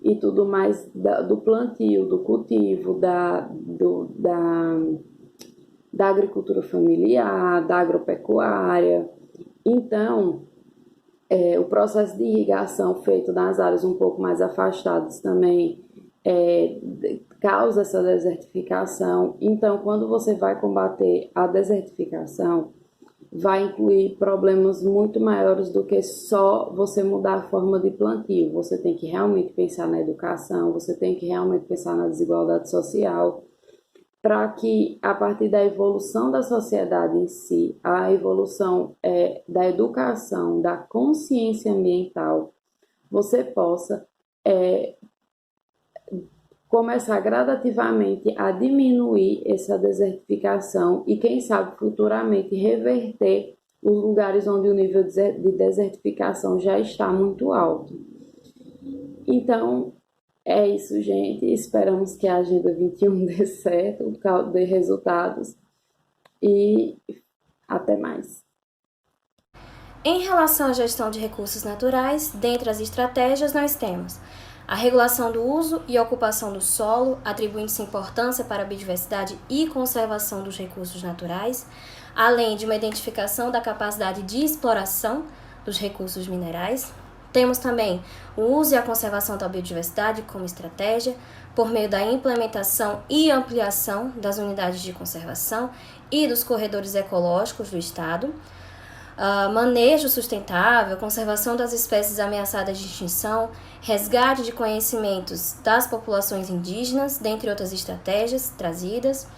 e tudo mais do plantio, do cultivo, da agricultura familiar, da agropecuária. Então, o processo de irrigação feito nas áreas um pouco mais afastadas também causa essa desertificação. Então, quando você vai combater a desertificação, vai incluir problemas muito maiores do que só você mudar a forma de plantio. Você tem que realmente pensar na educação, você tem que realmente pensar na desigualdade social, para que, a partir da evolução da sociedade em si, a evolução da educação, da consciência ambiental, você possa começar gradativamente a diminuir essa desertificação e, quem sabe, futuramente reverter os lugares onde o nível de desertificação já está muito alto. Então, é isso, gente. Esperamos que a Agenda 21 dê certo, dê resultados e até mais. Em relação à gestão de recursos naturais, dentre as estratégias nós temos a regulação do uso e ocupação do solo, atribuindo-se importância para a biodiversidade e conservação dos recursos naturais, além de uma identificação da capacidade de exploração dos recursos minerais. Temos também o uso e a conservação da biodiversidade como estratégia, por meio da implementação e ampliação das unidades de conservação e dos corredores ecológicos do Estado, manejo sustentável, conservação das espécies ameaçadas de extinção, resgate de conhecimentos das populações indígenas, dentre outras estratégias trazidas.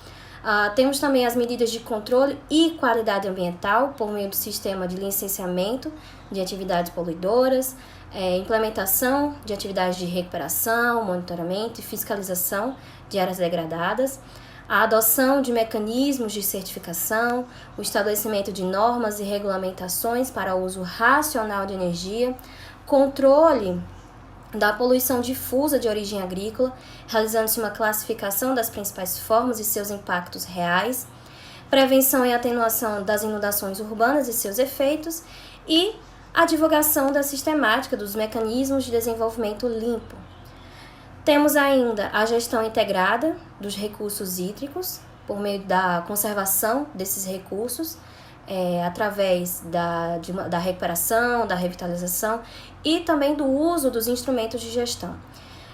Temos também as medidas de controle e qualidade ambiental por meio do sistema de licenciamento de atividades poluidoras, implementação de atividades de recuperação, monitoramento e fiscalização de áreas degradadas, a adoção de mecanismos de certificação, o estabelecimento de normas e regulamentações para o uso racional de energia, controle da poluição difusa de origem agrícola, realizando-se uma classificação das principais formas e seus impactos reais, prevenção e atenuação das inundações urbanas e seus efeitos, e a divulgação da sistemática dos mecanismos de desenvolvimento limpo. Temos ainda a gestão integrada dos recursos hídricos, por meio da conservação desses recursos, através da recuperação, da revitalização e também do uso dos instrumentos de gestão.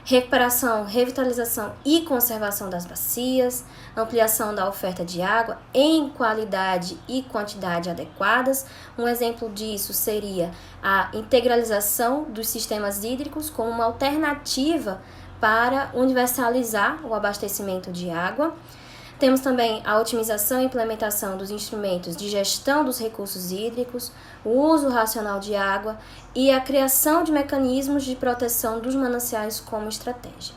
Recuperação, revitalização e conservação das bacias, ampliação da oferta de água em qualidade e quantidade adequadas. Um exemplo disso seria a integralização dos sistemas hídricos como uma alternativa para universalizar o abastecimento de água. Temos também a otimização e implementação dos instrumentos de gestão dos recursos hídricos, o uso racional de água e a criação de mecanismos de proteção dos mananciais como estratégia.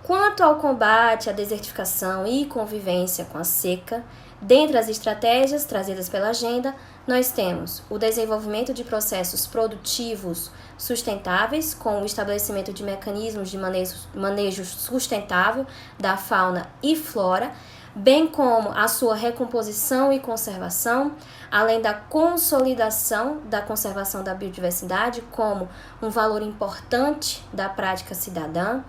Quanto ao combate à desertificação e convivência com a seca, dentre as estratégias trazidas pela agenda, nós temos o desenvolvimento de processos produtivos sustentáveis, com o estabelecimento de mecanismos de manejo sustentável da fauna e flora, bem como a sua recomposição e conservação, além da consolidação da conservação da biodiversidade como um valor importante da prática cidadã.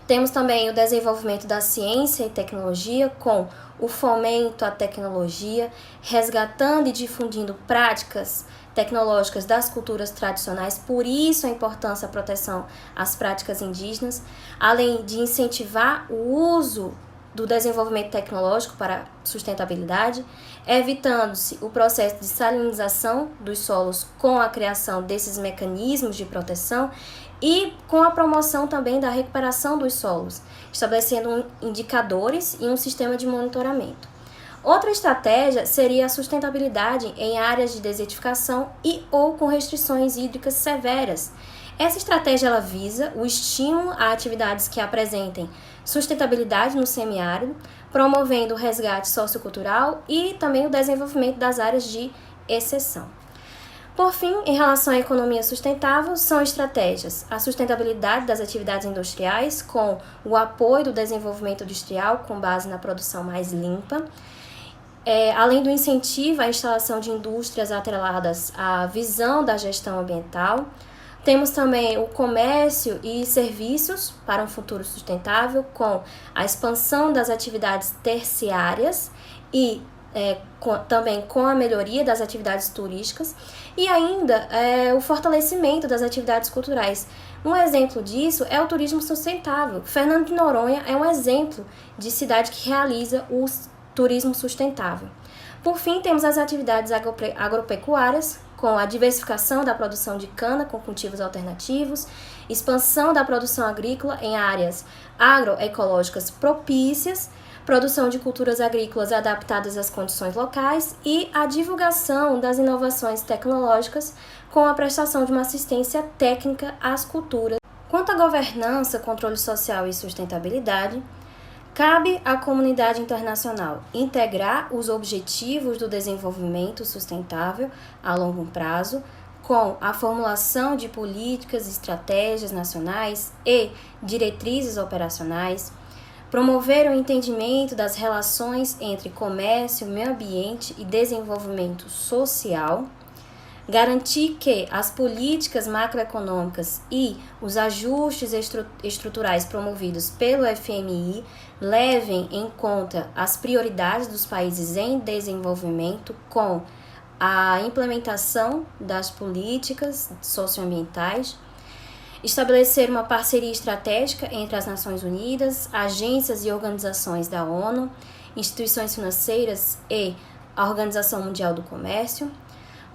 Temos também o desenvolvimento da ciência e tecnologia com o fomento à tecnologia, resgatando e difundindo práticas tecnológicas das culturas tradicionais, por isso a importância da proteção às práticas indígenas, além de incentivar o uso do desenvolvimento tecnológico para sustentabilidade, evitando-se o processo de salinização dos solos com a criação desses mecanismos de proteção e com a promoção também da recuperação dos solos, estabelecendo indicadores e um sistema de monitoramento. Outra estratégia seria a sustentabilidade em áreas de desertificação e ou com restrições hídricas severas. Essa estratégia ela visa o estímulo a atividades que apresentem sustentabilidade no semiárido, promovendo o resgate sociocultural e também o desenvolvimento das áreas de exceção. Por fim, em relação à economia sustentável, são estratégias a sustentabilidade das atividades industriais com o apoio do desenvolvimento industrial com base na produção mais limpa, além do incentivo à instalação de indústrias atreladas à visão da gestão ambiental. Temos também o comércio e serviços para um futuro sustentável com a expansão das atividades terciárias e também com a melhoria das atividades turísticas e ainda o fortalecimento das atividades culturais. Um exemplo disso é o turismo sustentável. Fernando de Noronha é um exemplo de cidade que realiza o turismo sustentável. Por fim, temos as atividades agropecuárias, com a diversificação da produção de cana com cultivos alternativos, expansão da produção agrícola em áreas agroecológicas propícias, produção de culturas agrícolas adaptadas às condições locais e a divulgação das inovações tecnológicas com a prestação de uma assistência técnica às culturas. Quanto à governança, controle social e sustentabilidade, cabe à comunidade internacional integrar os objetivos do desenvolvimento sustentável a longo prazo com a formulação de políticas e estratégias nacionais e diretrizes operacionais, promover o entendimento das relações entre comércio, meio ambiente e desenvolvimento social, garantir que as políticas macroeconômicas e os ajustes estruturais promovidos pelo FMI levem em conta as prioridades dos países em desenvolvimento com a implementação das políticas socioambientais, estabelecer uma parceria estratégica entre as Nações Unidas, agências e organizações da ONU, instituições financeiras e a Organização Mundial do Comércio,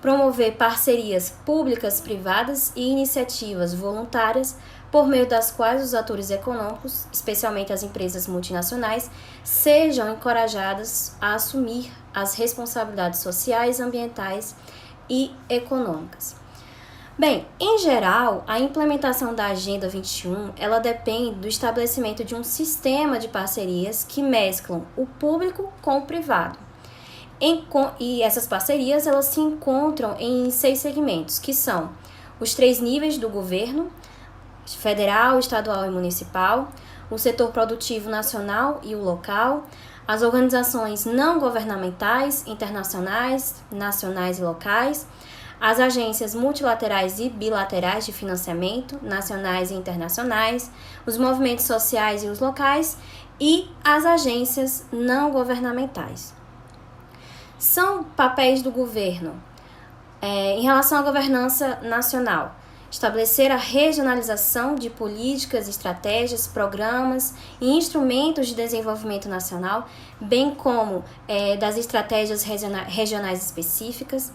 promover parcerias públicas, privadas e iniciativas voluntárias por meio das quais os atores econômicos, especialmente as empresas multinacionais, sejam encorajadas a assumir as responsabilidades sociais, ambientais e econômicas. Bem, em geral, a implementação da Agenda 21, ela depende do estabelecimento de um sistema de parcerias que mesclam o público com o privado. E essas parcerias, elas se encontram em 6 segmentos, que são os 3 níveis do governo, federal, estadual e municipal, o setor produtivo nacional e o local, as organizações não governamentais, internacionais, nacionais e locais, as agências multilaterais e bilaterais de financiamento, nacionais e internacionais, os movimentos sociais e os locais e as agências não governamentais. São papéis do governo em relação à governança nacional: estabelecer a regionalização de políticas, estratégias, programas e instrumentos de desenvolvimento nacional, bem como das estratégias regionais específicas.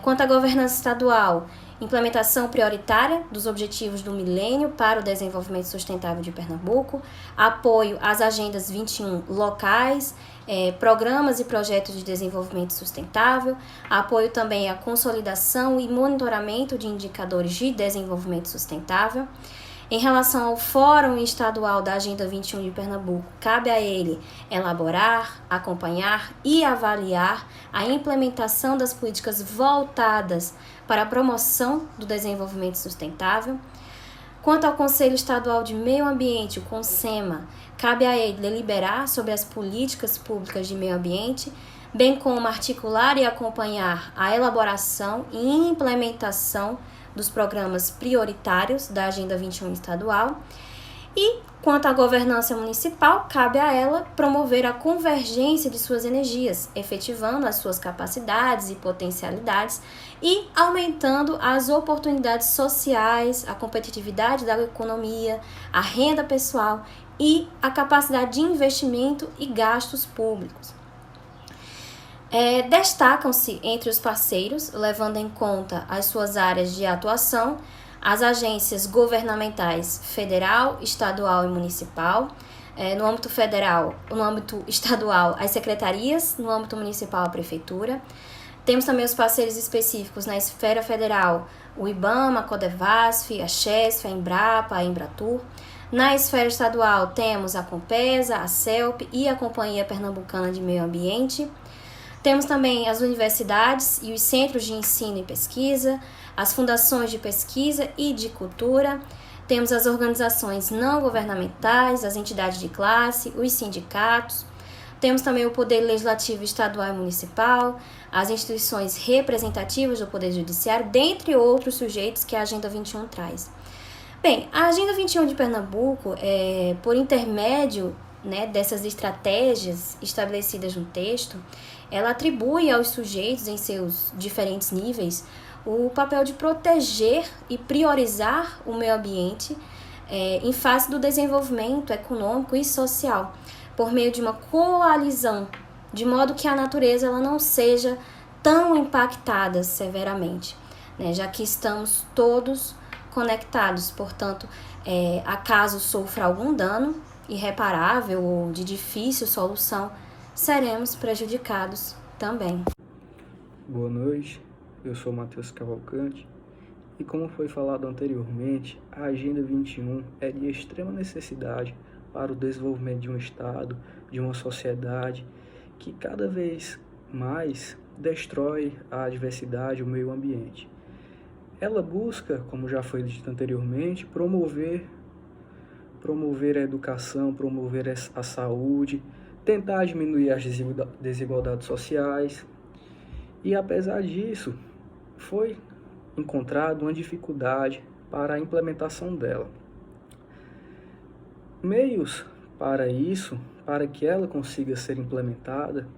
Quanto à governança estadual, implementação prioritária dos Objetivos do Milênio para o Desenvolvimento Sustentável de Pernambuco, apoio às agendas 21 locais, programas e projetos de desenvolvimento sustentável, apoio também à consolidação e monitoramento de indicadores de desenvolvimento sustentável. Em relação ao Fórum Estadual da Agenda 21 de Pernambuco, cabe a ele elaborar, acompanhar e avaliar a implementação das políticas voltadas para a promoção do desenvolvimento sustentável. Quanto ao Conselho Estadual de Meio Ambiente, o CONSEMA, cabe a ele deliberar sobre as políticas públicas de meio ambiente, bem como articular e acompanhar a elaboração e implementação dos programas prioritários da Agenda 21 estadual. E, quanto à governança municipal, cabe a ela promover a convergência de suas energias, efetivando as suas capacidades e potencialidades e aumentando as oportunidades sociais, a competitividade da economia, a renda pessoal e a capacidade de investimento e gastos públicos. Destacam-se entre os parceiros, levando em conta as suas áreas de atuação, as agências governamentais federal, estadual e municipal. No âmbito federal, no âmbito estadual, as secretarias, no âmbito municipal, a prefeitura. Temos também os parceiros específicos na esfera federal, o IBAMA, a Codevasf, a Chesf, a Embrapa, a Embratur. Na esfera estadual, temos a Compesa, a CELP e a Companhia Pernambucana de Meio Ambiente. Temos também as universidades e os centros de ensino e pesquisa, as fundações de pesquisa e de cultura. Temos as organizações não governamentais, as entidades de classe, os sindicatos. Temos também o Poder Legislativo Estadual e Municipal, as instituições representativas do Poder Judiciário, dentre outros sujeitos que a Agenda 21 traz. Bem, a Agenda 21 de Pernambuco, por intermédio dessas estratégias estabelecidas no texto, ela atribui aos sujeitos em seus diferentes níveis o papel de proteger e priorizar o meio ambiente em face do desenvolvimento econômico e social, por meio de uma coalizão, de modo que a natureza ela não seja tão impactada severamente, já que estamos todos conectados, portanto, acaso sofra algum dano irreparável ou de difícil solução, seremos prejudicados também. Boa noite, eu sou Matheus Cavalcante e, como foi falado anteriormente, a Agenda 21 é de extrema necessidade para o desenvolvimento de um Estado, de uma sociedade que cada vez mais destrói a diversidade, o meio ambiente. Ela busca, como já foi dito anteriormente, promover a educação, promover a saúde, tentar diminuir as desigualdades sociais. E apesar disso, foi encontrada uma dificuldade para a implementação dela. Meios para isso, para que ela consiga ser implementada,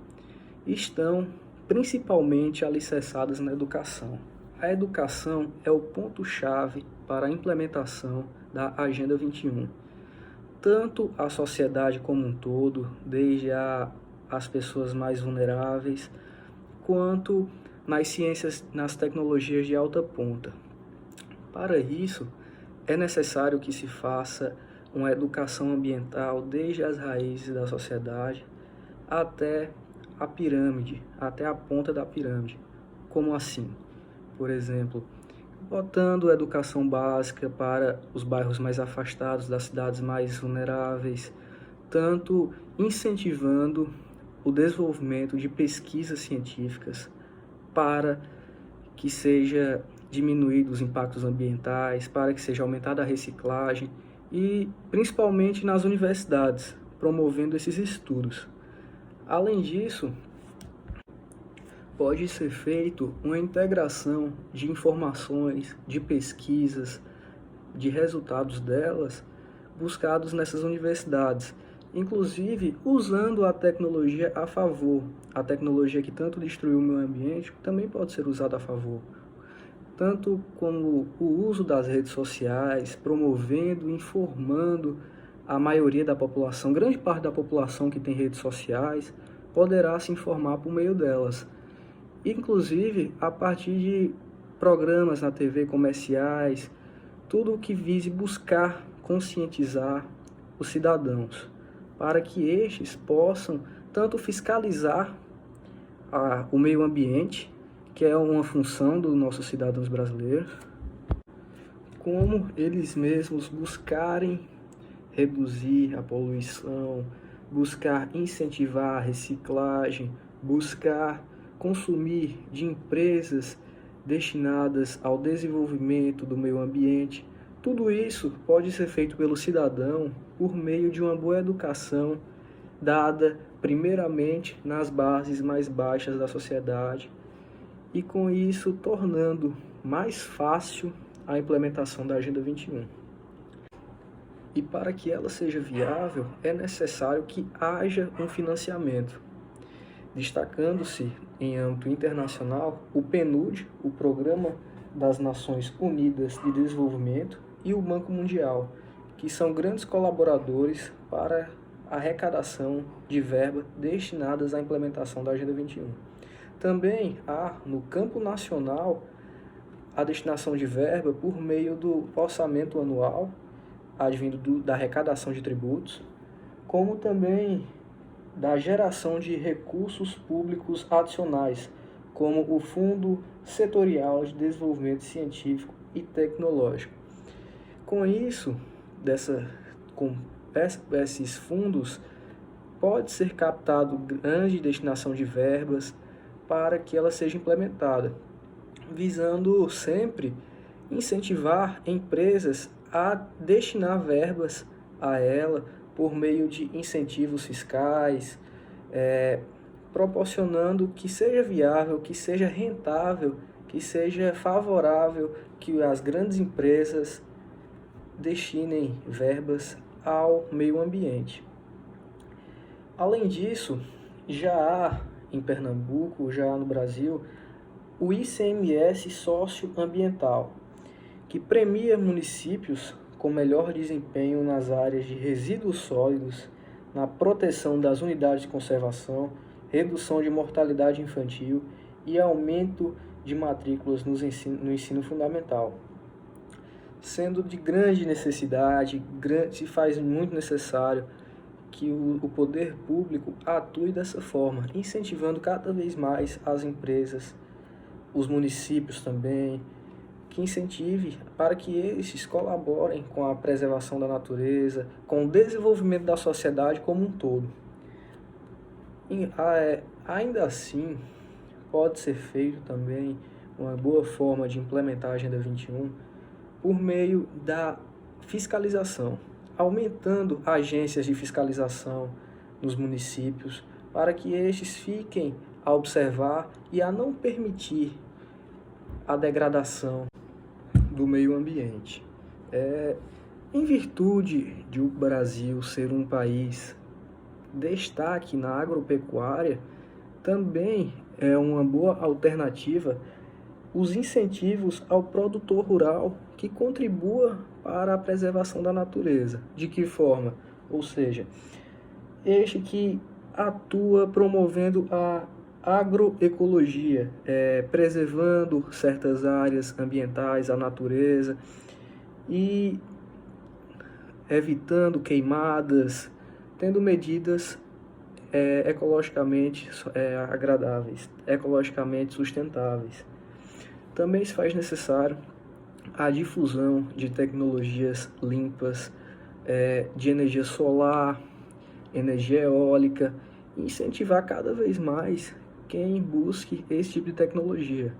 estão principalmente alicerçadas na educação. A educação é o ponto-chave para a implementação da Agenda 21. Tanto a sociedade como um todo, desde as pessoas mais vulneráveis, quanto nas ciências, nas tecnologias de alta ponta. Para isso, é necessário que se faça uma educação ambiental desde as raízes da sociedade até a pirâmide, até a ponta da pirâmide. Como assim? Por exemplo, botando educação básica para os bairros mais afastados das cidades mais vulneráveis, tanto incentivando o desenvolvimento de pesquisas científicas para que seja diminuído os impactos ambientais, para que seja aumentada a reciclagem e principalmente nas universidades, promovendo esses estudos. Além disso, pode ser feito uma integração de informações, de pesquisas, de resultados delas, buscados nessas universidades, inclusive usando a tecnologia a favor. A tecnologia que tanto destruiu o meio ambiente também pode ser usada a favor, tanto como o uso das redes sociais, promovendo, informando a maioria da população, grande parte da população que tem redes sociais, poderá se informar por meio delas. Inclusive, a partir de programas na TV comerciais, tudo o que vise buscar conscientizar os cidadãos, para que estes possam tanto fiscalizar o meio ambiente, que é uma função dos nossos cidadãos brasileiros, como eles mesmos buscarem reduzir a poluição, buscar incentivar a reciclagem, buscar consumir de empresas destinadas ao desenvolvimento do meio ambiente. Tudo isso pode ser feito pelo cidadão por meio de uma boa educação dada primeiramente nas bases mais baixas da sociedade e com isso tornando mais fácil a implementação da Agenda 21. E para que ela seja viável, é necessário que haja um financiamento, destacando-se em âmbito internacional o PNUD, o Programa das Nações Unidas de Desenvolvimento, e o Banco Mundial, que são grandes colaboradores para a arrecadação de verba destinadas à implementação da Agenda 21. Também há, no campo nacional, a destinação de verba por meio do orçamento anual, advindo da arrecadação de tributos, como também da geração de recursos públicos adicionais, como o Fundo Setorial de Desenvolvimento Científico e Tecnológico. Com isso, com esses fundos, pode ser captado grande destinação de verbas para que ela seja implementada, visando sempre incentivar empresas a destinar verbas a ela por meio de incentivos fiscais, proporcionando que seja viável, que seja rentável, que seja favorável que as grandes empresas destinem verbas ao meio ambiente. Além disso, já há em Pernambuco, já há no Brasil, o ICMS socioambiental, que premia municípios com melhor desempenho nas áreas de resíduos sólidos, na proteção das unidades de conservação, redução de mortalidade infantil e aumento de matrículas no ensino fundamental. Sendo de grande necessidade, se faz muito necessário que o poder público atue dessa forma, incentivando cada vez mais as empresas, os municípios também, que incentive para que estes colaborem com a preservação da natureza, com o desenvolvimento da sociedade como um todo. Ainda assim, pode ser feito também uma boa forma de implementar a Agenda 21 por meio da fiscalização, aumentando agências de fiscalização nos municípios para que estes fiquem a observar e a não permitir a degradação do meio ambiente. Em virtude de o Brasil ser um país destaque na agropecuária, também é uma boa alternativa os incentivos ao produtor rural que contribua para a preservação da natureza. De que forma? Ou seja, este que atua promovendo a agroecologia, preservando certas áreas ambientais, a natureza, e evitando queimadas, tendo medidas ecologicamente agradáveis, ecologicamente sustentáveis. Também se faz necessário a difusão de tecnologias limpas, de energia solar, energia eólica, e incentivar cada vez mais quem busque esse tipo de tecnologia.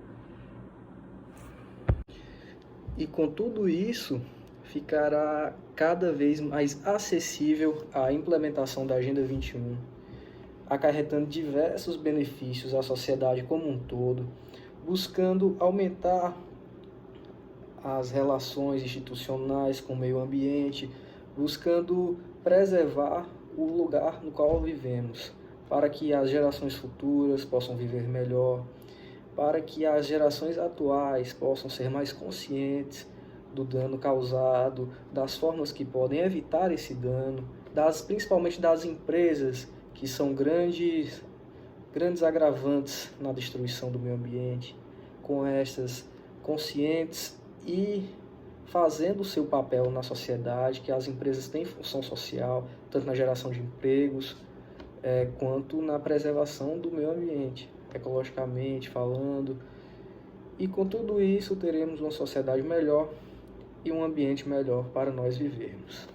E com tudo isso, ficará cada vez mais acessível a implementação da Agenda 21, acarretando diversos benefícios à sociedade como um todo, buscando aumentar as relações institucionais com o meio ambiente, buscando preservar o lugar no qual vivemos, para que as gerações futuras possam viver melhor, para que as gerações atuais possam ser mais conscientes do dano causado, das formas que podem evitar esse dano, principalmente das empresas que são grandes agravantes na destruição do meio ambiente, com estas conscientes e fazendo o seu papel na sociedade, que as empresas têm função social, tanto na geração de empregos, quanto na preservação do meio ambiente, ecologicamente falando. E com tudo isso teremos uma sociedade melhor e um ambiente melhor para nós vivermos.